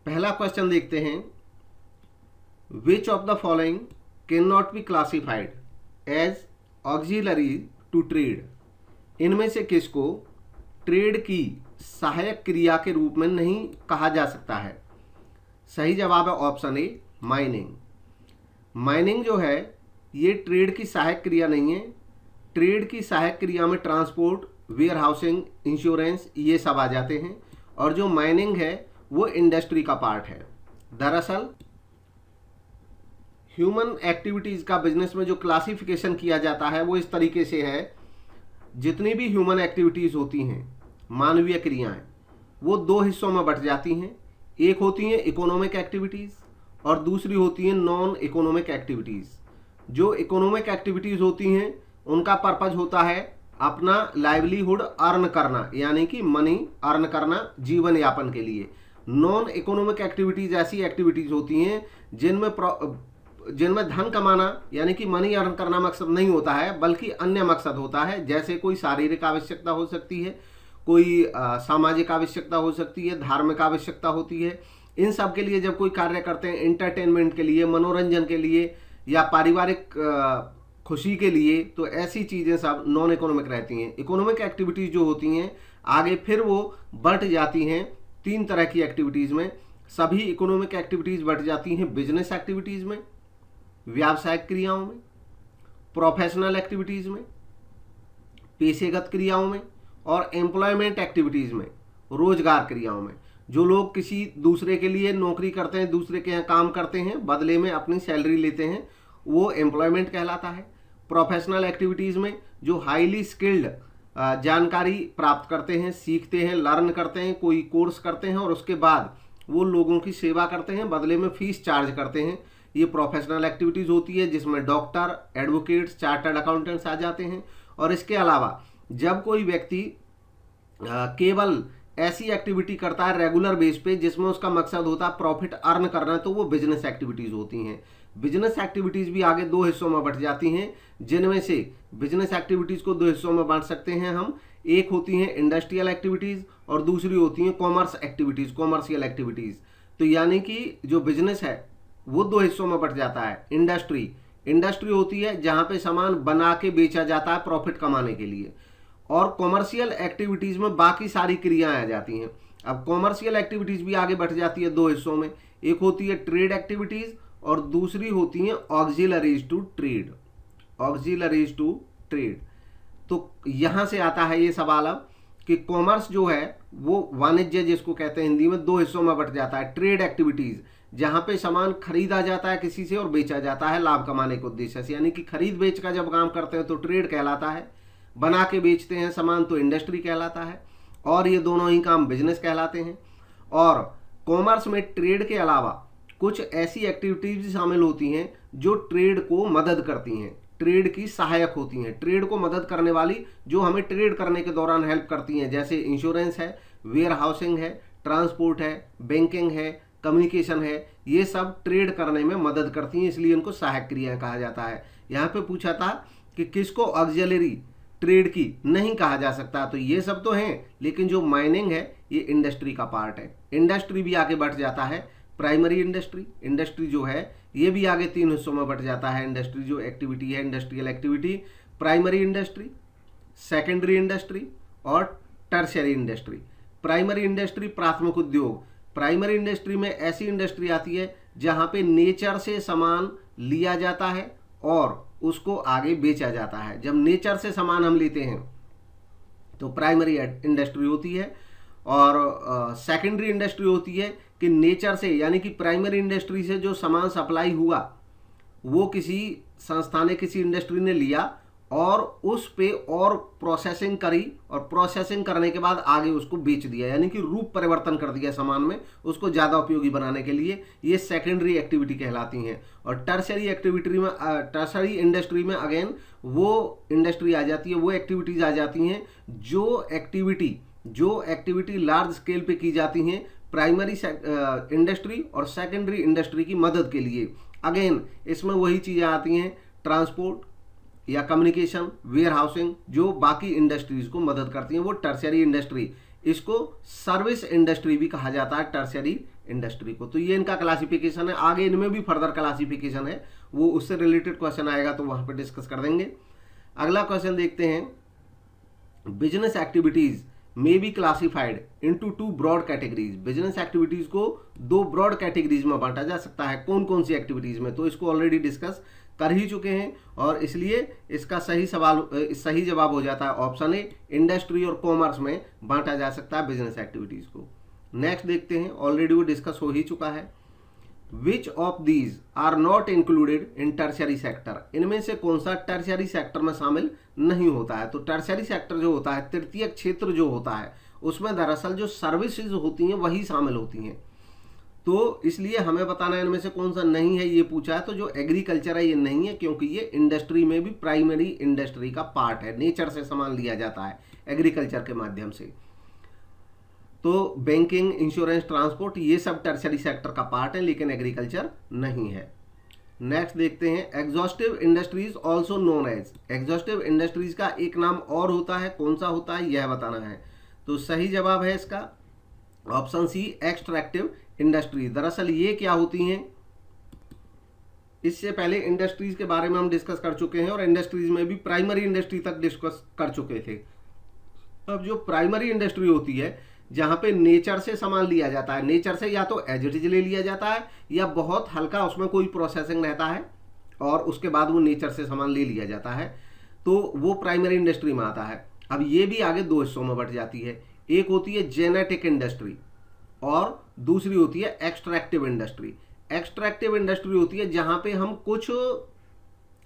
पहला क्वेश्चन देखते हैं, which of the following can not be classified as auxiliary to trade. इनमें से किसको ट्रेड की सहायक क्रिया के रूप में नहीं कहा जा सकता है। सही जवाब है ऑप्शन ए, माइनिंग। माइनिंग जो है ये ट्रेड की सहायक क्रिया नहीं है। ट्रेड की सहायक क्रिया में ट्रांसपोर्ट, वेयर हाउसिंग, इंश्योरेंस ये सब आ जाते हैं, और जो माइनिंग है वो इंडस्ट्री का पार्ट है। दरअसल ह्यूमन एक्टिविटीज का बिजनेस में जो क्लासिफिकेशन किया जाता है वो इस तरीके से है, जितनी भी ह्यूमन एक्टिविटीज होती हैं, मानवीय क्रियाएं, वो दो हिस्सों में बट जाती हैं। एक होती हैं इकोनॉमिक एक्टिविटीज और दूसरी होती हैं नॉन इकोनॉमिक एक्टिविटीज। जो इकोनॉमिक एक्टिविटीज होती हैं उनका पर्पज होता है अपना लाइवलीहुड अर्न करना, यानी कि मनी अर्न करना जीवन यापन के लिए। नॉन इकोनॉमिक एक्टिविटीज ऐसी एक्टिविटीज होती हैं जिनमें धन कमाना यानी कि मनी अर्न करना मकसद नहीं होता है, बल्कि अन्य मकसद होता है। जैसे कोई शारीरिक आवश्यकता हो सकती है, कोई सामाजिक आवश्यकता हो सकती है, धार्मिक आवश्यकता होती है। इन सब के लिए जब कोई कार्य करते हैं, एंटरटेनमेंट के लिए, मनोरंजन के लिए या पारिवारिक खुशी के लिए, तो ऐसी चीज़ें सब नॉन इकोनॉमिक रहती हैं। इकोनॉमिक एक्टिविटीज़ जो होती हैं आगे फिर वो बट जाती हैं तीन तरह की एक्टिविटीज़ में। सभी इकोनॉमिक एक्टिविटीज़ बट जाती हैं बिजनेस एक्टिविटीज़ में, व्यावसायिक क्रियाओं में, प्रोफेशनल एक्टिविटीज़ में, पेशेगत क्रियाओं में, और एम्प्लॉयमेंट एक्टिविटीज़ में, रोजगार क्रियाओं में। जो लोग किसी दूसरे के लिए नौकरी करते हैं, दूसरे के यहाँ काम करते हैं, बदले में अपनी सैलरी लेते हैं, वो एम्प्लॉयमेंट कहलाता है। प्रोफेशनल एक्टिविटीज़ में जो हाईली स्किल्ड जानकारी प्राप्त करते हैं, सीखते हैं, लर्न करते हैं, कोई कोर्स करते हैं और उसके बाद वो लोगों की सेवा करते हैं, बदले में फीस चार्ज करते हैं, ये प्रोफेशनल एक्टिविटीज़ होती है, जिसमें डॉक्टर, एडवोकेट्स, चार्टर्ड अकाउंटेंट्स आ जाते हैं। और इसके अलावा जब कोई व्यक्ति केवल ऐसी एक्टिविटी करता है रेगुलर बेस पे जिसमें उसका मकसद होता है प्रॉफिट अर्न करना, तो वो बिजनेस एक्टिविटीज़ होती हैं। बिजनेस एक्टिविटीज़ भी आगे दो हिस्सों में बट जाती हैं, जिनमें से बिजनेस एक्टिविटीज़ को दो हिस्सों में बांट सकते हैं हम। एक होती हैं इंडस्ट्रियल एक्टिविटीज़ और दूसरी होती हैं कॉमर्स एक्टिविटीज़, कॉमर्शियल एक्टिविटीज़। तो यानी कि जो बिजनेस है वो दो हिस्सों में बट जाता है। इंडस्ट्री होती है जहाँ पे सामान बना के बेचा जाता है प्रॉफिट कमाने के लिए, और कॉमर्शियल एक्टिविटीज़ में बाकी सारी क्रियाएं आ जाती हैं। अब कॉमर्शियल एक्टिविटीज़ भी आगे बढ़ जाती है दो हिस्सों में, एक होती है ट्रेड एक्टिविटीज़ और दूसरी होती हैं auxiliaries to trade. Auxiliaries to trade, तो यहाँ से आता है ये सवाल अब कि कॉमर्स जो है वो वाणिज्य जिसको कहते हैं हिंदी में, दो हिस्सों में बट जाता है। ट्रेड एक्टिविटीज़ जहाँ पे सामान खरीदा जाता है किसी से और बेचा जाता है लाभ कमाने के उद्देश्य से, यानी कि खरीद बेच का जब काम करते हैं तो ट्रेड कहलाता है, बना के बेचते हैं सामान तो इंडस्ट्री कहलाता है, और ये दोनों ही काम बिजनेस कहलाते हैं। और कॉमर्स में ट्रेड के अलावा कुछ ऐसी एक्टिविटीज शामिल होती हैं जो ट्रेड को मदद करती हैं, ट्रेड की सहायक होती हैं, ट्रेड को मदद करने वाली, जो हमें ट्रेड करने के दौरान हेल्प करती हैं। जैसे इंश्योरेंस है, वेयर हाउसिंग है, ट्रांसपोर्ट है, बैंकिंग है, कम्युनिकेशन है, ये सब ट्रेड करने में मदद करती हैं, इसलिए इनको सहायक क्रियाएं कहा जाता है। यहाँ पे पूछा था कि किसको ऑक्सिलरी ट्रेड की नहीं कहा जा सकता, तो ये सब तो हैं, लेकिन जो माइनिंग है ये इंडस्ट्री का पार्ट है। इंडस्ट्री भी आगे बढ़ जाता है। प्राइमरी इंडस्ट्री जो है ये भी आगे तीन हिस्सों में बढ़ जाता है। इंडस्ट्री जो एक्टिविटी है, industrial activity, primary industry, secondary industry और टर्शियरी इंडस्ट्री। प्राइमरी इंडस्ट्री प्राथमिक उद्योग। प्राइमरी इंडस्ट्री में ऐसी इंडस्ट्री आती है जहाँ पे नेचर से सामान लिया जाता है और उसको आगे बेचा जाता है। जब नेचर से सामान हम लेते हैं तो प्राइमरी इंडस्ट्री होती है, और सेकेंडरी इंडस्ट्री होती है कि नेचर से यानी कि प्राइमरी इंडस्ट्री से जो सामान सप्लाई हुआ वो किसी संस्था ने, किसी इंडस्ट्री ने लिया और उस पे और प्रोसेसिंग करी, और प्रोसेसिंग करने के बाद आगे उसको बेच दिया, यानी कि रूप परिवर्तन कर दिया सामान में उसको ज़्यादा उपयोगी बनाने के लिए। ये सेकेंडरी एक्टिविटी कहलाती हैं। और टर्शरी इंडस्ट्री में अगेन वो इंडस्ट्री आ जाती है, वो एक्टिविटीज़ आ जाती हैं जो एक्टिविटी लार्ज स्केल पे की जाती हैं प्राइमरी इंडस्ट्री और सेकेंडरी इंडस्ट्री की मदद के लिए। अगेन इसमें वही चीज़ें आती हैं, ट्रांसपोर्ट या कम्युनिकेशन, वेयर हाउसिंग, जो बाकी इंडस्ट्रीज को मदद करती हैं, वो टर्शियरी इंडस्ट्री। इसको सर्विस इंडस्ट्री भी कहा जाता है, टर्शियरी इंडस्ट्री को। तो ये इनका क्लासिफिकेशन है, आगे इनमें भी फर्दर क्लासिफिकेशन है, वो उससे रिलेटेड क्वेश्चन आएगा तो वहाँ पे डिस्कस कर देंगे। अगला क्वेश्चन देखते हैं, business activities may be classified into two broad categories. Business activities को दो ब्रॉड कैटेगरीज में बांटा जा सकता है, कौन कौन सी एक्टिविटीज में, तो इसको ऑलरेडी डिस्कस कर ही चुके हैं और इसलिए इसका सही जवाब हो जाता है ऑप्शन ए, इंडस्ट्री और कॉमर्स में बांटा जा सकता है बिजनेस एक्टिविटीज को। नेक्स्ट देखते हैं, ऑलरेडी वो डिस्कस हो ही चुका है, which of these are not included in tertiary sector. इनमें से कौन सा टर्शियरी सेक्टर में शामिल नहीं होता है। तो टर्शियरी सेक्टर जो होता है, तृतीय क्षेत्र जो होता है, उसमें दरअसल जो सर्विसेज होती हैं वही शामिल होती हैं। तो इसलिए हमें बताना है इनमें से कौन सा नहीं है, ये पूछा है। तो जो एग्रीकल्चर है ये नहीं है, क्योंकि ये इंडस्ट्री में भी प्राइमरी इंडस्ट्री का पार्ट है, नेचर से सामान लिया जाता है एग्रीकल्चर के माध्यम से। तो बैंकिंग, इंश्योरेंस, ट्रांसपोर्ट, ये सब टर्शियरी सेक्टर का पार्ट है, लेकिन एग्रीकल्चर नहीं है। नेक्स्ट देखते हैं, exhaustive industries also known as. Exhaustive industries का एक नाम और होता है, कौन सा होता है यह बताना है। तो सही जवाब है इसका ऑप्शन सी, एक्सट्रैक्टिव इंडस्ट्रीज। दरअसल ये क्या होती हैं, इससे पहले इंडस्ट्रीज के बारे में हम डिस्कस कर चुके हैं और इंडस्ट्रीज में भी प्राइमरी इंडस्ट्री तक डिस्कस कर चुके थे। अब जो प्राइमरी इंडस्ट्री होती है, जहां पे नेचर से सामान लिया जाता है, नेचर से या तो एज इट इज ले लिया जाता है या बहुत हल्का उसमें कोई प्रोसेसिंग रहता है और उसके बाद वो नेचर से सामान ले लिया जाता है, तो वो प्राइमरी इंडस्ट्री में आता है। अब ये भी आगे दो हिस्सों में बट जाती है, एक होती है जेनेटिक इंडस्ट्री और दूसरी होती है एक्सट्रैक्टिव इंडस्ट्री। एक्सट्रैक्टिव इंडस्ट्री होती है जहां पे हम कुछ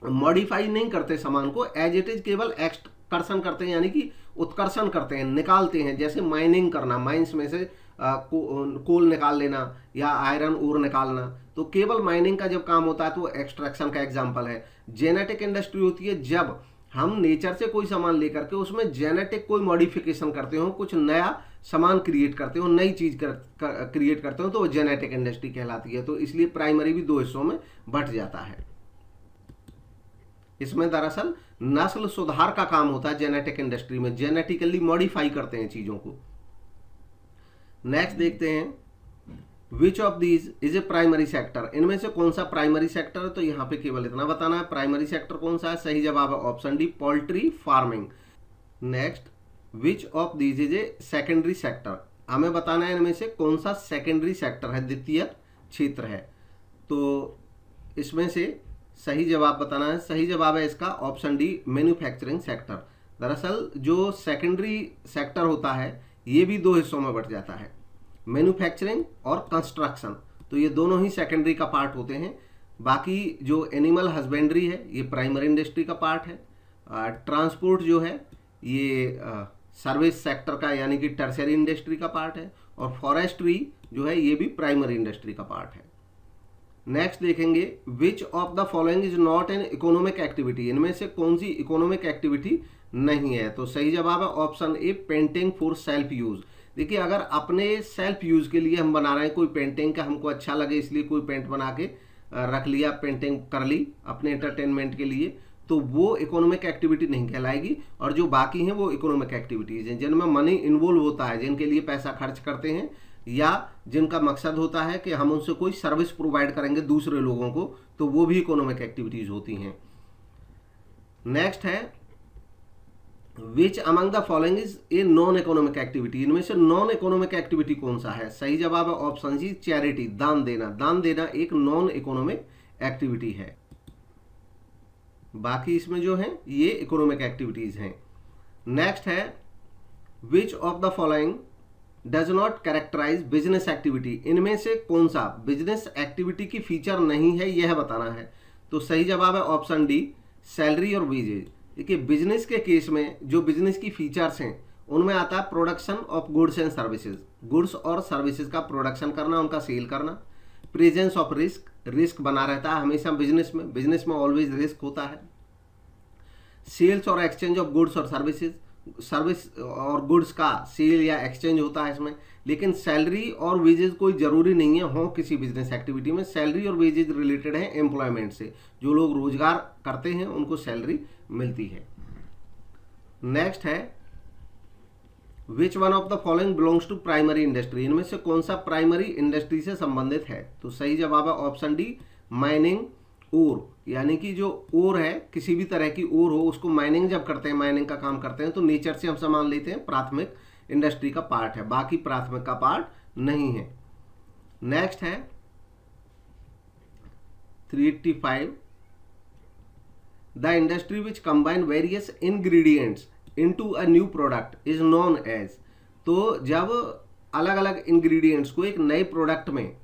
मॉडिफाई नहीं करते सामान को, एज इट इज केवल एक्सकर्षण करते हैं, यानी कि उत्कर्षण करते हैं, निकालते हैं। जैसे माइनिंग करना, माइंस में से कोल निकाल लेना या आयरन ओर निकालना, तो केवल माइनिंग का जब काम होता है तो वो एक्सट्रैक्शन का एग्जाम्पल है। जेनेटिक इंडस्ट्री होती है जब हम नेचर से कोई सामान लेकर के उसमें जेनेटिक कोई मॉडिफिकेशन करते हो, कुछ नया सामान क्रिएट करते हो, नई चीज क्रिएट करते हो, तो वो जेनेटिक इंडस्ट्री कहलाती है। तो इसलिए प्राइमरी भी दो हिस्सों में बंट जाता है। इसमें दरअसल नस्ल सुधार का काम होता है जेनेटिक इंडस्ट्री में, जेनेटिकली मॉडिफाई करते हैं चीजों को। नेक्स्ट देखते हैं, which of these is a primary sector. इनमें से कौन सा प्राइमरी सेक्टर है, तो यहाँ पे केवल इतना बताना है प्राइमरी सेक्टर कौन सा है। सही जवाब है option D, poultry farming. Next, which of these is a secondary sector. हमें बताना है इनमें से कौन सा सेकेंडरी सेक्टर है, द्वितीय क्षेत्र है। तो इसमें से सही जवाब बताना है। सही जवाब है इसका ऑप्शन डी, मैन्युफैक्चरिंग सेक्टर। दरअसल जो सेकेंडरी सेक्टर होता है ये भी दो हिस्सों में बट जाता है, मैन्युफैक्चरिंग और कंस्ट्रक्शन। तो ये दोनों ही सेकेंडरी का पार्ट होते हैं। बाकी जो एनिमल हस्बेंड्री है ये प्राइमरी इंडस्ट्री का पार्ट है। ट्रांसपोर्ट जो है ये सर्विस सेक्टर का यानी कि टर्शियरी इंडस्ट्री का पार्ट है। और फॉरेस्ट्री जो है ये भी प्राइमरी इंडस्ट्री का पार्ट है। नेक्स्ट देखेंगे, विच of the following is not an economic activity. इनमें से कौन सी इकोनॉमिक एक्टिविटी नहीं है। तो सही जवाब है option A, painting for self use. देखिए अगर अपने सेल्फ यूज के लिए हम बना रहे हैं कोई पेंटिंग का, हमको अच्छा लगे इसलिए कोई पेंट बना के रख लिया, पेंटिंग कर ली अपने एंटरटेनमेंट के लिए, तो वो इकोनॉमिक एक्टिविटी नहीं कहलाएगी। और जो बाकी हैं वो इकोनॉमिक एक्टिविटीज हैं जिनमें मनी इन्वॉल्व होता है, जिनके लिए पैसा खर्च करते हैं या जिनका मकसद होता है कि हम उनसे कोई सर्विस प्रोवाइड करेंगे दूसरे लोगों को, तो वो भी इकोनॉमिक एक्टिविटीज होती हैं। नेक्स्ट है, which among the following is a non economic activity. इनमें से नॉन इकोनॉमिक एक्टिविटी कौन सा है। सही जवाब है ऑप्शन सी, चैरिटी, दान देना। दान देना एक नॉन इकोनॉमिक एक्टिविटी है। बाकी इसमें जो है ये इकोनॉमिक एक्टिविटीज हैं। नेक्स्ट है, which of the following does not characterize business activity. इनमें से कौन सा बिजनेस एक्टिविटी की फीचर नहीं है यह बताना है। तो सही जवाब है ऑप्शन डी, सैलरी और वेजेज। देखिए बिजनेस के केस में जो बिजनेस की फीचर्स हैं उनमें आता है production of goods and services, goods और सर्विसेज का प्रोडक्शन करना, उनका सेल करना। प्रेजेंस ऑफ रिस्क, रिस्क बना रहता है हमेशा बिजनेस में ऑलवेज रिस्क होता है। सेल्स और एक्सचेंज ऑफ गुड्स और सर्विसेज, सर्विस और गुड्स का सेल या एक्सचेंज होता है इसमें। लेकिन सैलरी और वेजेज कोई जरूरी नहीं है हो किसी बिजनेस एक्टिविटी में। सैलरी और वेजेज रिलेटेड है एम्प्लॉयमेंट से, जो लोग रोजगार करते हैं उनको सैलरी मिलती है। नेक्स्ट है, which one of the following belongs to primary industry, इनमें से कौन सा प्राइमरी इंडस्ट्री से संबंधित है? तो सही जवाब है ऑप्शन डी, माइनिंग ओर, यानी कि जो ओर है, किसी भी तरह की ओर हो, उसको माइनिंग जब करते हैं, माइनिंग का काम करते हैं, तो नेचर से हम सामान लेते हैं प्राथमिक इंडस्ट्री का पार्ट है, बाकी प्राथमिक का पार्ट नहीं है। नेक्स्ट है 385, the industry which combine various ingredients into a new product is known as, तो जब अलग अलग इंग्रेडिएंट्स को एक नए प्रोडक्ट में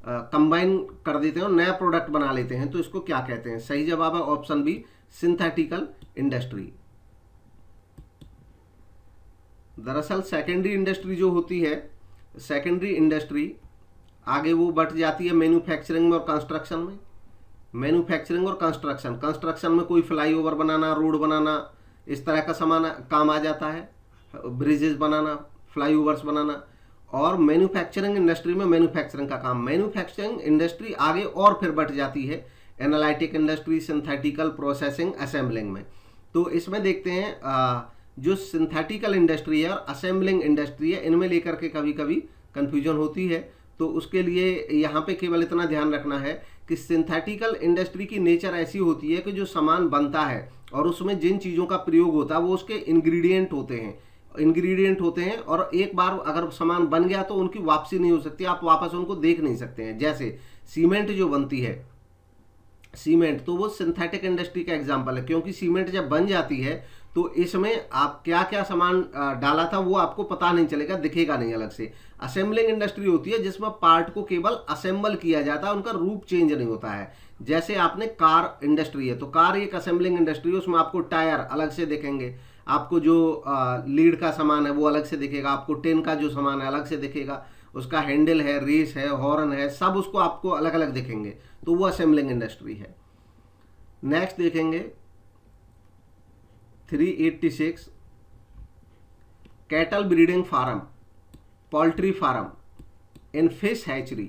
कंबाइन कर देते हैं और नया प्रोडक्ट बना लेते हैं, तो इसको क्या कहते हैं? सही जवाब है ऑप्शन बी, सिंथेटिकल इंडस्ट्री। दरअसल सेकेंडरी इंडस्ट्री जो होती है, सेकेंडरी इंडस्ट्री आगे वो बट जाती है मैन्युफैक्चरिंग में और कंस्ट्रक्शन में। मैन्युफैक्चरिंग और कंस्ट्रक्शन, कंस्ट्रक्शन में कोई फ्लाईओवर बनाना, रोड बनाना, इस तरह का सामान काम आ जाता है, ब्रिजेस बनाना, फ्लाईओवर्स बनाना। और मैन्युफैक्चरिंग इंडस्ट्री में मैन्युफैक्चरिंग का काम। मैन्युफैक्चरिंग इंडस्ट्री आगे और फिर बट जाती है analytic industry, synthetical, processing, assembling में। तो इसमें देखते हैं जो सिंथेटिकल इंडस्ट्री है और असेंबलिंग इंडस्ट्री है, इनमें लेकर के कभी कभी कंफ्यूजन होती है। तो उसके लिए यहाँ पे केवल इतना ध्यान रखना है कि सिंथेटिकल इंडस्ट्री की नेचर ऐसी होती है कि जो सामान बनता है और उसमें जिन चीज़ों का प्रयोग होता है वो उसके इंग्रेडिएंट होते हैं और एक बार अगर सामान बन गया तो उनकी वापसी नहीं हो सकती, आप वापस उनको देख नहीं सकते हैं। जैसे सीमेंट जो बनती है, सीमेंट तो वो सिंथेटिक इंडस्ट्री का एग्जांपल है, क्योंकि सीमेंट जब बन जाती है तो इसमें आप क्या क्या सामान डाला था वो आपको पता नहीं चलेगा, दिखेगा नहीं अलग से। असेंबलिंग इंडस्ट्री होती है जिसमें पार्ट को केवल असेंबल किया जाता है, उनका रूप चेंज नहीं होता है। जैसे आपने कार इंडस्ट्री है, तो कार एक असेंबलिंग इंडस्ट्री है, उसमें आपको टायर अलग से दिखेंगे, आपको जो लीड का सामान है वो अलग से दिखेगा, आपको टेन का जो सामान है अलग से दिखेगा, उसका हैंडल है, रेस है, हॉर्न है, सब उसको आपको अलग अलग दिखेंगे, तो वो असेंबलिंग इंडस्ट्री है। नेक्स्ट देखेंगे 386, cattle breeding farm, poultry farm in fish hatchery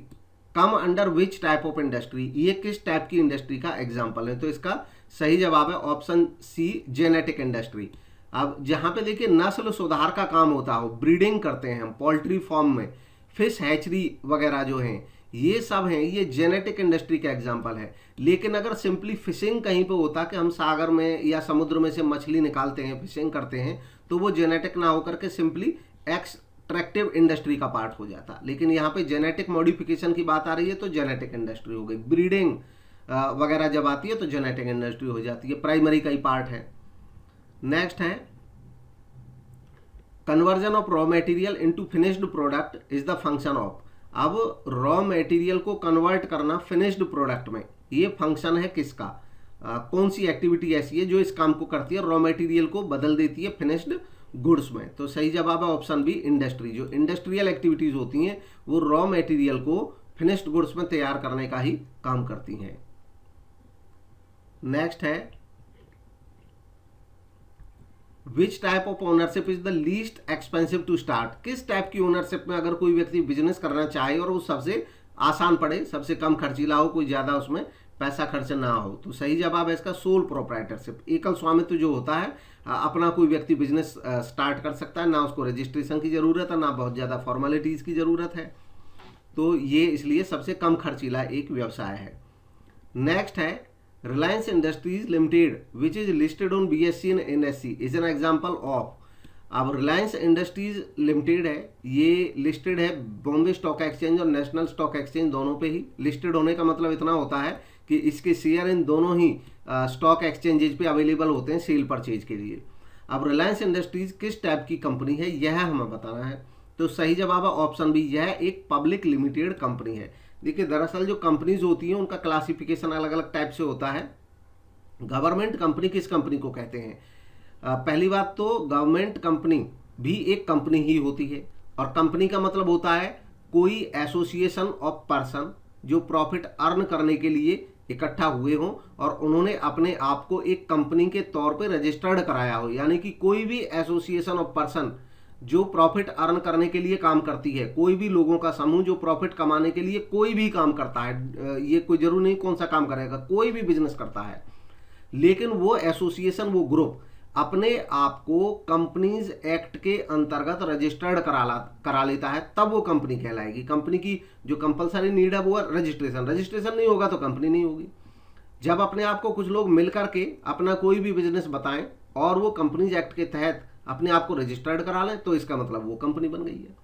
come under which type of industry, ये किस टाइप की इंडस्ट्री का एग्जाम्पल है? तो इसका सही जवाब है ऑप्शन सी, जेनेटिक इंडस्ट्री। अब जहां पे देखिए नस्ल सुधार का काम होता हो, ब्रीडिंग करते हैं हम पोल्ट्री फार्म में, फिश हैचरी वगैरह जो हैं ये सब हैं, ये जेनेटिक इंडस्ट्री का एग्जाम्पल है। लेकिन अगर सिंपली फिशिंग कहीं पे होता कि हम सागर में या समुद्र में से मछली निकालते हैं, फिशिंग करते हैं, तो वो जेनेटिक ना होकर के सिंपली एक्सट्रैक्टिव इंडस्ट्री का पार्ट हो जाता। लेकिन यहाँ पे जेनेटिक मॉडिफिकेशन की बात आ रही है तो जेनेटिक इंडस्ट्री हो गई। ब्रीडिंग वगैरह जब आती है तो जेनेटिक इंडस्ट्री हो जाती है, प्राइमरी का ही पार्ट है। नेक्स्ट है conversion of raw material into finished product is the function of. अब रॉ मटेरियल को कन्वर्ट करना फिनिश्ड प्रोडक्ट में, ये फंक्शन है किसका? कौन सी एक्टिविटी ऐसी है जो इस काम को करती है, रॉ मटेरियल को बदल देती है फिनिश्ड गुड्स में? तो सही जवाब है ऑप्शन बी, इंडस्ट्री। जो इंडस्ट्रियल एक्टिविटीज होती हैं वो रॉ मटेरियल को फिनिश्ड गुड्स में तैयार करने का ही काम करती हैं। नेक्स्ट है which type of ownership is the least expensive to start, किस टाइप की ओनरशिप में अगर कोई व्यक्ति बिजनेस करना चाहे और वो सबसे आसान पड़े, सबसे कम खर्चीला हो, कोई ज्यादा उसमें पैसा खर्च ना हो? तो सही जवाब है इसका सोल प्रोप्राइटरशिप, एकल स्वामित्व जो होता है, अपना कोई व्यक्ति बिजनेस स्टार्ट कर सकता है, ना उसको रजिस्ट्रेशन की जरूरत है, ना बहुत ज्यादा फॉर्मेलिटीज की जरूरत है, तो ये इसलिए सबसे कम खर्चीला एक व्यवसाय है। नेक्स्ट है Reliance Industries Limited, which is listed on BSE and NSE, is an example of। अब रिलायंस इंडस्ट्रीज लिमिटेड है, ये लिस्टेड है बॉम्बे स्टॉक एक्सचेंज और नेशनल स्टॉक एक्सचेंज दोनों पे ही। लिस्टेड होने का मतलब इतना होता है कि इसके शेयर इन दोनों ही स्टॉक एक्सचेंजेज पे अवेलेबल होते हैं सेल परचेज के लिए। अब रिलायंस इंडस्ट्रीज किस टाइप की कंपनी है यह हमें बताना है, तो सही जवाब है ऑप्शन बी, यह एक पब्लिक लिमिटेड कंपनी है। देखिए दरअसल जो कंपनीज होती हैं उनका क्लासिफिकेशन अलग अलग टाइप से होता है। गवर्नमेंट कंपनी किस कंपनी को कहते हैं? पहली बात तो गवर्नमेंट कंपनी भी एक कंपनी ही होती है, और कंपनी का मतलब होता है कोई एसोसिएशन ऑफ पर्सन जो प्रॉफिट अर्न करने के लिए इकट्ठा हुए हों और उन्होंने अपने आप को एक कंपनी के तौर पे रजिस्टर्ड कराया हो। यानी कि कोई भी एसोसिएशन ऑफ पर्सन जो प्रॉफिट अर्न करने के लिए काम करती है, कोई भी लोगों का समूह जो प्रॉफिट कमाने के लिए कोई भी काम करता है, ये कोई जरूर नहीं कौन सा काम करेगा, कोई भी बिजनेस करता है, लेकिन वो एसोसिएशन, वो ग्रुप अपने आप को कंपनीज एक्ट के अंतर्गत रजिस्टर्ड करा लेता है, तब वो कंपनी कहलाएगी। कंपनी की जो कंपलसरी नीड है वो है रजिस्ट्रेशन। रजिस्ट्रेशन नहीं होगा तो कंपनी नहीं होगी। जब अपने आप को कुछ लोग मिल करके अपना कोई भी बिजनेस बताएं और वो कंपनीज एक्ट के तहत अपने आप को रजिस्टर्ड करा लें, तो इसका मतलब वो कंपनी बन गई है।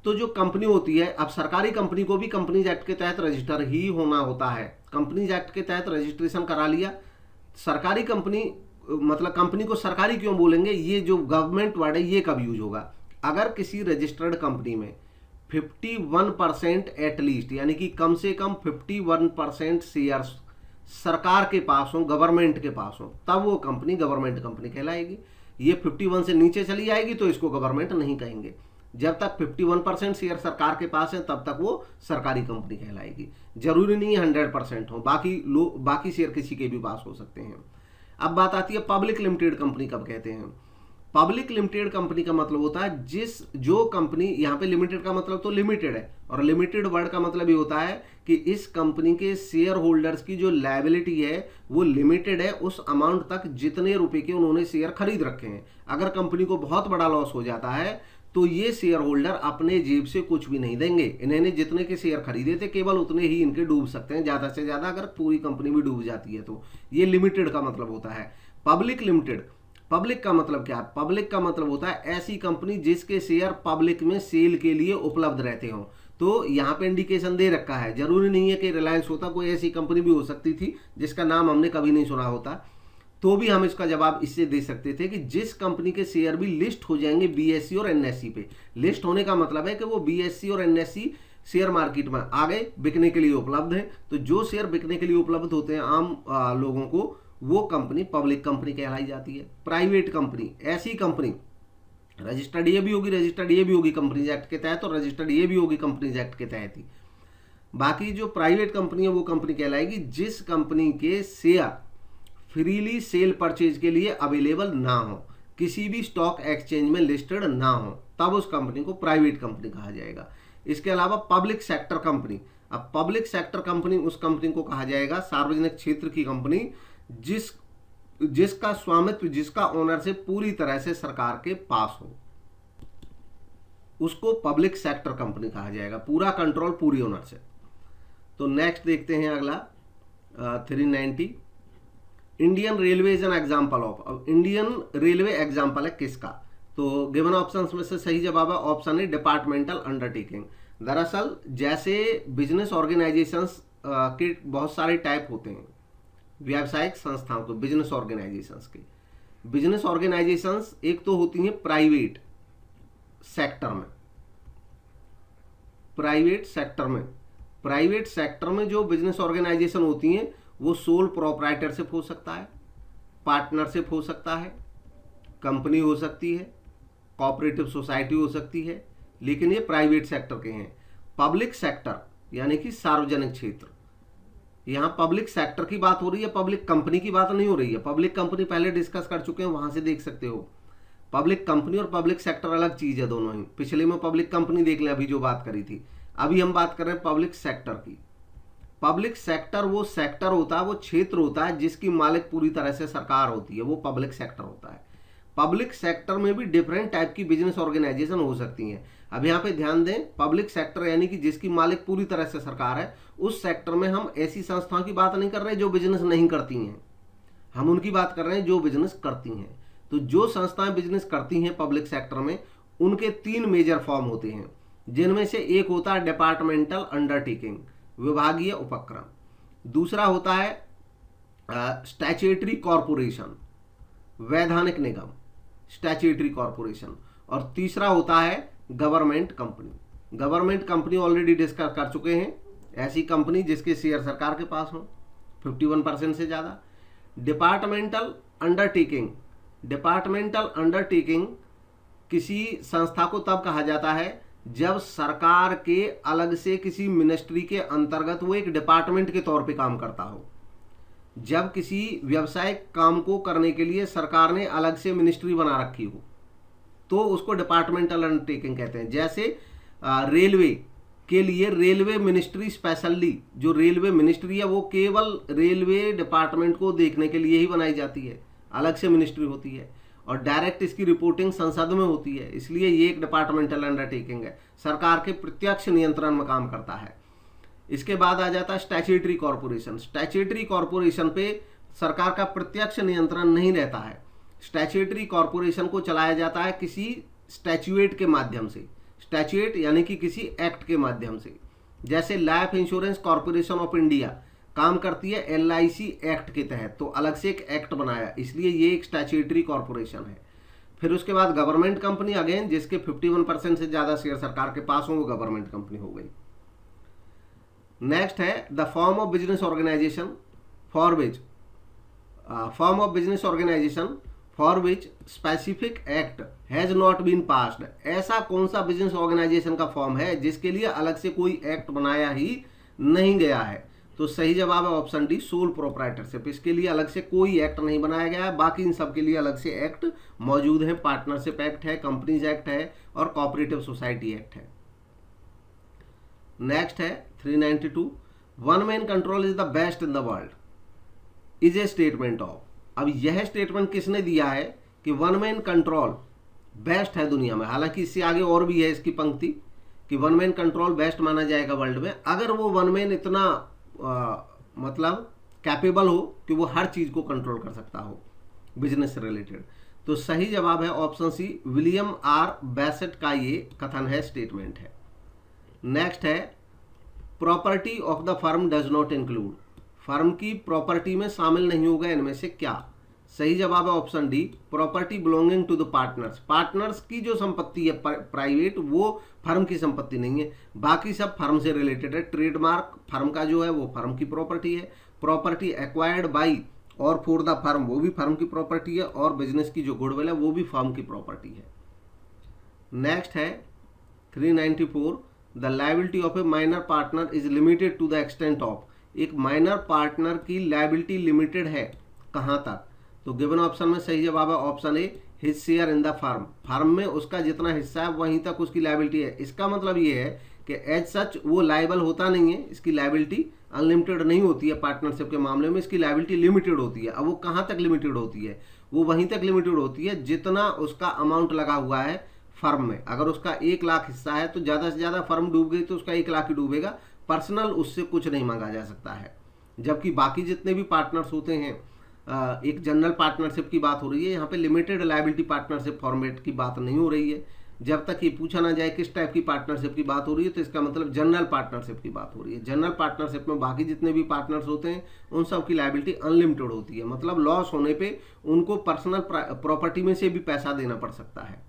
तो जो कंपनी होती है, अब सरकारी कंपनी को भी कंपनीज एक्ट के तहत रजिस्टर ही होना होता है। कंपनीज एक्ट के तहत रजिस्ट्रेशन करा लिया। सरकारी कंपनी, मतलब कंपनी को सरकारी क्यों बोलेंगे, ये जो गवर्नमेंट वर्ड है ये कब यूज होगा, अगर किसी रजिस्टर्ड कंपनी में 51% एटलीस्ट, यानी कि कम से कम 51% शेयर्स सरकार के पास हो, गवर्नमेंट के पास हो, तब वो कंपनी गवर्नमेंट कंपनी कहलाएगी। ये 51 से नीचे चली जाएगी तो इसको गवर्नमेंट नहीं कहेंगे। जब तक 51% शेयर सरकार के पास है तब तक वो सरकारी कंपनी कहलाएगी। जरूरी नहीं है 100% हो, बाकी शेयर किसी के भी पास हो सकते हैं। अब बात आती है पब्लिक लिमिटेड कंपनी कब कहते हैं। पब्लिक लिमिटेड कंपनी का मतलब होता है जो कंपनी, यहाँ पे लिमिटेड का मतलब तो लिमिटेड है, और लिमिटेड वर्ड का मतलब ये होता है कि इस कंपनी के शेयर होल्डर्स की जो लायबिलिटी है वो लिमिटेड है उस अमाउंट तक जितने रुपए के उन्होंने शेयर खरीद रखे हैं। अगर कंपनी को बहुत बड़ा लॉस हो जाता है तो ये शेयर होल्डर अपने जेब से कुछ भी नहीं देंगे। इन्होंने जितने के शेयर खरीदे थे केवल उतने ही इनके डूब सकते हैं, ज्यादा से ज्यादा अगर पूरी कंपनी भी डूब जाती है तो। ये लिमिटेड का मतलब होता है। पब्लिक लिमिटेड, पब्लिक का मतलब क्या है, पब्लिक का मतलब होता है ऐसी कंपनी जिसके शेयर पब्लिक में सेल के लिए उपलब्ध रहते हो। तो यहाँ पे इंडिकेशन दे रखा है, जरूरी नहीं है कि रिलायंस होता, कोई ऐसी कंपनी भी हो सकती थी जिसका नाम हमने कभी नहीं सुना होता, तो भी हम इसका जवाब इससे दे सकते थे कि जिस कंपनी के शेयर भी लिस्ट हो जाएंगे बीएसई और एनएसई पे। लिस्ट होने का मतलब है कि वो बीएसई और एनएसई शेयर मार्केट में आ गए, बिकने के लिए उपलब्ध है। तो जो शेयर बिकने के लिए उपलब्ध होते हैं आम लोगों को, वो कंपनी पब्लिक कंपनी कहलाई जाती है। प्राइवेट कंपनी, ऐसी कंपनी रजिस्टर्ड ये भी होगी कंपनीज एक्ट के तहत, और रजिस्टर्ड ये भी होगी कंपनीज एक्ट के तहत ही। बाकी जो प्राइवेट कंपनी है वो कंपनी कहलाएगी जिस कंपनी के शेयर फ्रीली सेल परचेज के लिए अवेलेबल ना हो, किसी भी स्टॉक एक्सचेंज में लिस्टेड ना हो, तब उस कंपनी को प्राइवेट कंपनी कहा जाएगा। इसके अलावा पब्लिक सेक्टर कंपनी, अब पब्लिक सेक्टर कंपनी उस कंपनी को कहा जाएगा, सार्वजनिक क्षेत्र की कंपनी जिसका स्वामित्व, जिसका ओनरशिप पूरी तरह से सरकार के पास हो, उसको पब्लिक सेक्टर कंपनी कहा जाएगा। पूरा कंट्रोल, पूरी ओनरशिप। तो नेक्स्ट देखते हैं अगला 390, Indian railway is an example of. अब इंडियन रेलवे एग्जाम्पल है किसका, तो गिवन ऑप्शंस में से सही जवाब है ऑप्शन है डिपार्टमेंटल अंडरटेकिंग। दरअसल जैसे बिजनेस ऑर्गेनाइजेशंस के बहुत सारे टाइप होते हैं, व्यावसायिक संस्थाओं को बिजनेस ऑर्गेनाइजेशंस के, बिजनेस ऑर्गेनाइजेशंस एक तो होती हैं प्राइवेट सेक्टर में। प्राइवेट सेक्टर में जो बिजनेस ऑर्गेनाइजेशन होती हैं वो सोल प्रोप्राइटरशिप हो सकता है, पार्टनरशिप हो सकता है, कंपनी हो सकती है, कोऑपरेटिव सोसाइटी हो सकती है, लेकिन ये प्राइवेट सेक्टर के हैं। पब्लिक सेक्टर यानी कि सार्वजनिक क्षेत्र, यहाँ पब्लिक सेक्टर की बात हो रही है, पब्लिक कंपनी की बात नहीं हो रही है। पब्लिक कंपनी पहले डिस्कस कर चुके हैं, वहां से देख सकते हो। पब्लिक कंपनी और पब्लिक सेक्टर अलग चीज है दोनों ही। पिछले में पब्लिक कंपनी देख लें, अभी जो बात करी थी। अभी हम बात कर रहे हैं पब्लिक सेक्टर की। पब्लिक सेक्टर वो सेक्टर होता है, वो क्षेत्र होता है जिसकी मालिक पूरी तरह से सरकार होती है, वो पब्लिक सेक्टर होता है। पब्लिक सेक्टर में भी डिफरेंट टाइप की बिजनेस ऑर्गेनाइजेशन हो सकती हैं। अब यहाँ पे ध्यान दें, पब्लिक सेक्टर यानी कि जिसकी मालिक पूरी तरह से सरकार है, उस सेक्टर में हम ऐसी संस्थाओं की बात नहीं कर रहे जो बिजनेस नहीं करती हैं, हम उनकी बात कर रहे हैं जो बिजनेस करती हैं। तो जो संस्थाएं बिजनेस करती हैं पब्लिक सेक्टर में, उनके 3 मेजर फॉर्म होते हैं, जिनमें से एक होता है डिपार्टमेंटल अंडरटेकिंग, विभागीय उपक्रम। दूसरा होता है स्टैट्यूटरी कॉरपोरेशन, वैधानिक निगम, स्टैट्यूटरी कॉरपोरेशन। और तीसरा होता है government company. Government company already discuss कर चुके हैं, ऐसी कंपनी जिसके शेयर सरकार के पास हो 51% से ज्यादा। डिपार्टमेंटल अंडरटेकिंग किसी संस्था को तब कहा जाता है जब सरकार के अलग से किसी मिनिस्ट्री के अंतर्गत वो एक डिपार्टमेंट के तौर पे काम करता हो। जब किसी व्यवसायिक काम को करने के लिए सरकार ने अलग से मिनिस्ट्री बना रखी हो तो उसको डिपार्टमेंटल अंडरटेकिंग कहते हैं। जैसे रेलवे के लिए रेलवे मिनिस्ट्री स्पेशली, जो रेलवे मिनिस्ट्री है वो केवल रेलवे डिपार्टमेंट को देखने के लिए ही बनाई जाती है, अलग से मिनिस्ट्री होती है, और डायरेक्ट इसकी रिपोर्टिंग संसद में होती है, इसलिए ये एक डिपार्टमेंटल अंडरटेकिंग है, सरकार के प्रत्यक्ष नियंत्रण में काम करता है। इसके बाद आ जाता है स्टैट्यूटरी कॉर्पोरेशन। स्टैट्यूटरी कॉर्पोरेशन पे सरकार का प्रत्यक्ष नियंत्रण नहीं रहता है। स्टैट्यूटरी कॉर्पोरेशन को चलाया जाता है किसी स्टैट्यूट के माध्यम से, स्टैट्यूट यानी कि किसी एक्ट के माध्यम से। जैसे life insurance corporation of India काम करती है LIC एक्ट के तहत, तो अलग से एक एक्ट बनाया, इसलिए ये एक स्टैट्यूटरी कॉर्पोरेशन है। फिर उसके बाद गवर्नमेंट कंपनी, अगेन जिसके 51% से ज़्यादा शेयर सरकार के पास हो, वो गवर्नमेंट कंपनी हो गई। नेक्स्ट है the form of business organization for which specific act has not been passed. ऐसा कौन सा बिजनेस ऑर्गेनाइजेशन का फॉर्म है जिसके लिए अलग से कोई एक्ट बनाया ही नहीं गया है? तो सही जवाब है ऑप्शन डी, सोल प्रोप्राइटरशिप। इसके लिए अलग से कोई एक्ट नहीं बनाया गया है, बाकी इन सब के लिए अलग से एक्ट मौजूद है। पार्टनरशिप एक्ट है, कंपनीज एक्ट है और कोऑपरेटिव सोसाइटी एक्ट है। नेक्स्ट है 392, one man control is the best in the world is a statement of. अब यह स्टेटमेंट किसने दिया है कि वन मैन कंट्रोल बेस्ट है दुनिया में? हालांकि इससे आगे और भी है इसकी पंक्ति कि वन मैन कंट्रोल बेस्ट माना जाएगा वर्ल्ड में अगर वो वन मैन इतना मतलब कैपेबल हो कि वो हर चीज को कंट्रोल कर सकता हो बिजनेस से रिलेटेड। तो सही जवाब है option C, William R Bassett का ये कथन है, स्टेटमेंट है। नेक्स्ट है property of the firm does not include. Firm की प्रॉपर्टी में शामिल नहीं होगा इनमें से क्या? सही जवाब है option D, property belonging to the partners. Partners की जो संपत्ति है प्राइवेट, वो फर्म की संपत्ति नहीं है, बाकी सब फर्म से रिलेटेड है। ट्रेडमार्क फर्म का जो है वो फर्म की प्रॉपर्टी है, प्रॉपर्टी एक्वायर्ड बाई और फॉर द फर्म वो भी फर्म की प्रॉपर्टी है, और बिजनेस की जो गुडविल है वो भी फर्म की प्रॉपर्टी है। नेक्स्ट है 394, the liability of a minor partner is limited to the extent of. एक माइनर पार्टनर की लायबिलिटी लिमिटेड है कहां तक? तो गिवन ऑप्शन में सही जवाब है option A, his share in the firm. Firm में उसका जितना हिस्सा है वहीं तक उसकी लायबिलिटी है। इसका मतलब ये है कि एज सच वो लायबल होता नहीं है, इसकी लायबिलिटी अनलिमिटेड नहीं होती है। पार्टनरशिप के मामले में इसकी लायबिलिटी लिमिटेड होती है। अब वो कहाँ तक लिमिटेड होती है? वो वहीं तक लिमिटेड होती है जितना उसका अमाउंट लगा हुआ है फर्म में। अगर उसका 1 लाख हिस्सा है तो ज़्यादा से ज़्यादा फर्म डूब गई तो उसका 1 लाख ही डूबेगा, पर्सनल उससे कुछ नहीं मांगा जा सकता है। जबकि बाकी जितने भी पार्टनर्स होते हैं, एक जनरल पार्टनरशिप की बात हो रही है, यहाँ पे लिमिटेड लायबिलिटी पार्टनरशिप फॉर्मेट की बात नहीं हो रही है। जब तक ये पूछा ना जाए किस टाइप की पार्टनरशिप की बात हो रही है, तो इसका मतलब जनरल पार्टनरशिप की बात हो रही है। जनरल पार्टनरशिप में बाकी जितने भी पार्टनर्स होते हैं उन सब की लायबिलिटी अनलिमिटेड होती है, मतलब लॉस होने पे उनको पर्सनल प्रॉपर्टी में से भी पैसा देना पड़ सकता है।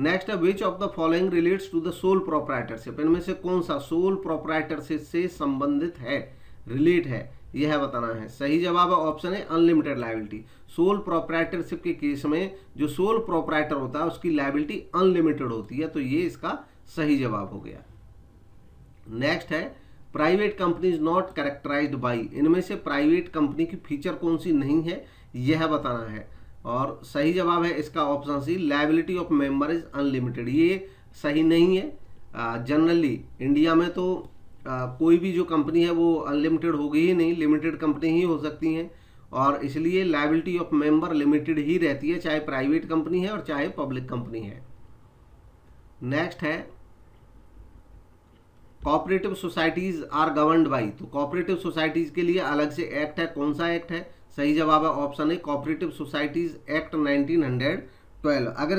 नेक्स्ट है which of the following relates to the sole proprietorship. इनमें से कौन सा सोल प्रोप्राइटरशिप से संबंधित है, रिलेट है, यह बताना है। सही जवाब है ऑप्शन है अनलिमिटेड लायबिलिटी। सोल प्रोप्राइटरशिप के केस में जो सोल प्रोप्राइटर होता है उसकी लायबिलिटी अनलिमिटेड होती है, तो ये इसका सही जवाब हो गया। नेक्स्ट है private companies not characterized by. इनमें से प्राइवेट कंपनी की फीचर कौन सी नहीं है, यह बताना है। और सही जवाब है इसका option C, liability of member is unlimited. ये सही नहीं है। जनरली इंडिया में तो कोई भी जो कंपनी है वो अनलिमिटेड होगी ही नहीं, लिमिटेड कंपनी ही हो सकती हैं, और इसलिए लायबिलिटी ऑफ मेंबर लिमिटेड ही रहती है, चाहे प्राइवेट कंपनी है और चाहे पब्लिक कंपनी है। नेक्स्ट है cooperative societies are governed by. तो कोऑपरेटिव सोसाइटीज के लिए अलग से एक्ट है, कौन सा एक्ट है? सही जवाब है ऑप्शन है कोऑपरेटिव सोसाइटीज एक्ट 1912। अगर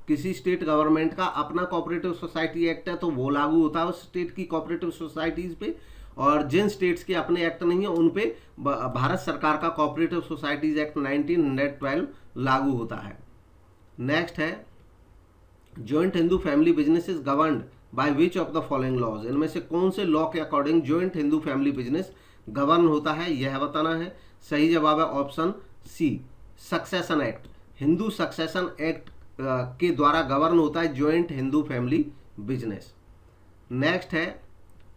किसी स्टेट गवर्नमेंट का अपना कोऑपरेटिव सोसाइटी एक्ट है तो वो लागू होता है उस स्टेट की कोऑपरेटिव सोसाइटीज पे, और जिन स्टेट्स के अपने एक्ट नहीं है उन पे भारत सरकार का कोऑपरेटिव सोसाइटीज एक्ट 1912 लागू होता है। नेक्स्ट है joint Hindu family business is governed by which of the following laws. इनमें से कौन से लॉ के according joint Hindu family business govern होता है, यह बताना है। सही जवाब है option C, succession act. Hindu succession act के द्वारा गवर्न होता है joint Hindu family business. Next है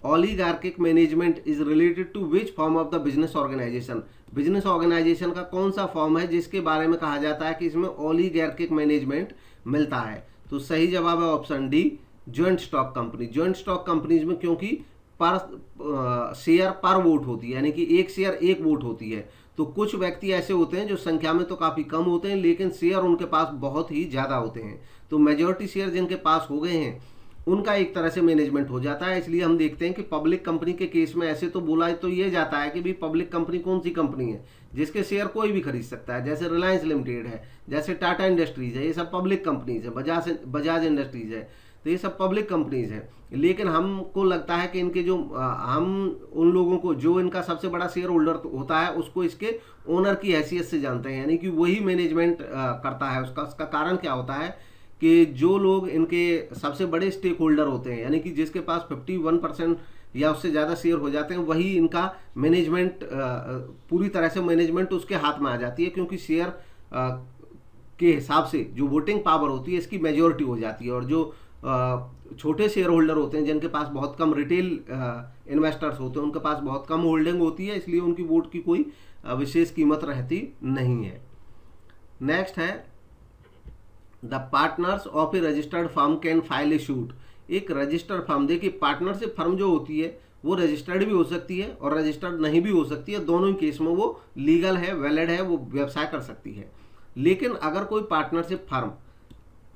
oligarchic management is related to which form of the business organization. Business organization का कौन सा फॉर्म है जिसके बारे में कहा जाता है कि इसमें ओलिगार्किक मैनेजमेंट मिलता है? तो सही जवाब है option D, joint stock company. Joint stock companies में क्योंकि पर शेयर पर वोट होती है, यानी कि एक शेयर एक वोट होती है, तो कुछ व्यक्ति ऐसे होते हैं जो संख्या में तो काफ़ी कम होते हैं लेकिन शेयर उनके पास बहुत ही ज़्यादा होते हैं। तो मेजॉरिटी शेयर जिनके पास हो गए हैं उनका एक तरह से मैनेजमेंट हो जाता है। इसलिए हम देखते हैं कि पब्लिक कंपनी के केस में ऐसे तो बोला तो ये जाता है कि भाई पब्लिक कंपनी कौन सी कंपनी है जिसके शेयर कोई भी खरीद सकता है, जैसे रिलायंस लिमिटेड है, जैसे टाटा इंडस्ट्रीज है, ये सब पब्लिक कंपनीज है, बजाज इंडस्ट्रीज है, तो ये सब पब्लिक कंपनीज है। लेकिन हमको लगता है कि इनके जो हम उन लोगों को जो इनका सबसे बड़ा शेयर होल्डर होता है उसको इसके ओनर की हैसियत से जानते हैं, यानी कि वही मैनेजमेंट करता है। उसका कारण क्या होता है कि जो लोग इनके सबसे बड़े स्टेक होल्डर होते हैं, यानी कि जिसके पास 51% या उससे ज़्यादा शेयर हो जाते हैं, वही इनका मैनेजमेंट पूरी तरह से मैनेजमेंट उसके हाथ में आ जाती है, क्योंकि शेयर के हिसाब से जो वोटिंग पावर होती है इसकी मेजॉरिटी हो जाती है। और जो छोटे शेयर होल्डर होते हैं जिनके पास बहुत कम रिटेल इन्वेस्टर्स होते हैं, उनके पास बहुत कम होल्डिंग होती है, इसलिए उनकी वोट की कोई विशेष कीमत रहती नहीं है। नेक्स्ट है the partners of A registered firm can file A suit. एक रजिस्टर्ड फर्म, देखिए पार्टनरशिप फर्म जो होती है वो रजिस्टर्ड भी हो सकती है और रजिस्टर्ड नहीं भी हो सकती है, दोनों ही केस में वो लीगल है, वैलिड है, वो व्यवसाय कर सकती है। लेकिन अगर कोई पार्टनरशिप फर्म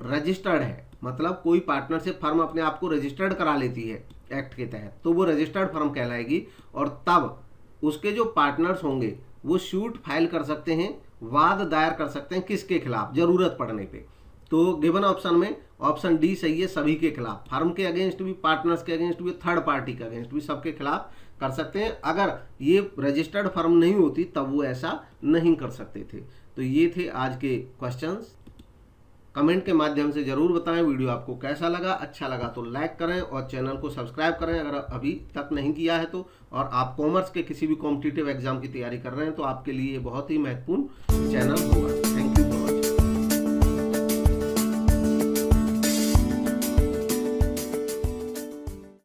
रजिस्टर्ड है, मतलब कोई पार्टनरशिप फर्म अपने आप को रजिस्टर्ड करा लेती है एक्ट के तहत, तो वो रजिस्टर्ड फर्म कहलाएगी। और तब उसके जो पार्टनर्स होंगे वो सूट फाइल कर सकते हैं, वाद दायर कर सकते हैं, किसके खिलाफ, जरूरत पड़ने पे। तो गिवन ऑप्शन में ऑप्शन डी सही है, सभी के खिलाफ, फर्म के अगेंस्ट भी, पार्टनर्स के अगेंस्ट भी, थर्ड पार्टी के अगेंस्ट भी, सबके खिलाफ कर सकते हैं। अगर ये रजिस्टर्ड फर्म नहीं होती तब वो ऐसा नहीं कर सकते थे। तो ये थे आज के क्वेश्चंस। कमेंट के माध्यम से जरूर बताएं वीडियो आपको कैसा लगा। अच्छा लगा तो लाइक करें और चैनल को सब्सक्राइब करें अगर अभी तक नहीं किया है तो। और आप कॉमर्स के किसी भी कॉम्पिटिटिव एग्जाम की तैयारी कर रहे हैं तो आपके लिए बहुत ही महत्वपूर्ण चैनल होगा।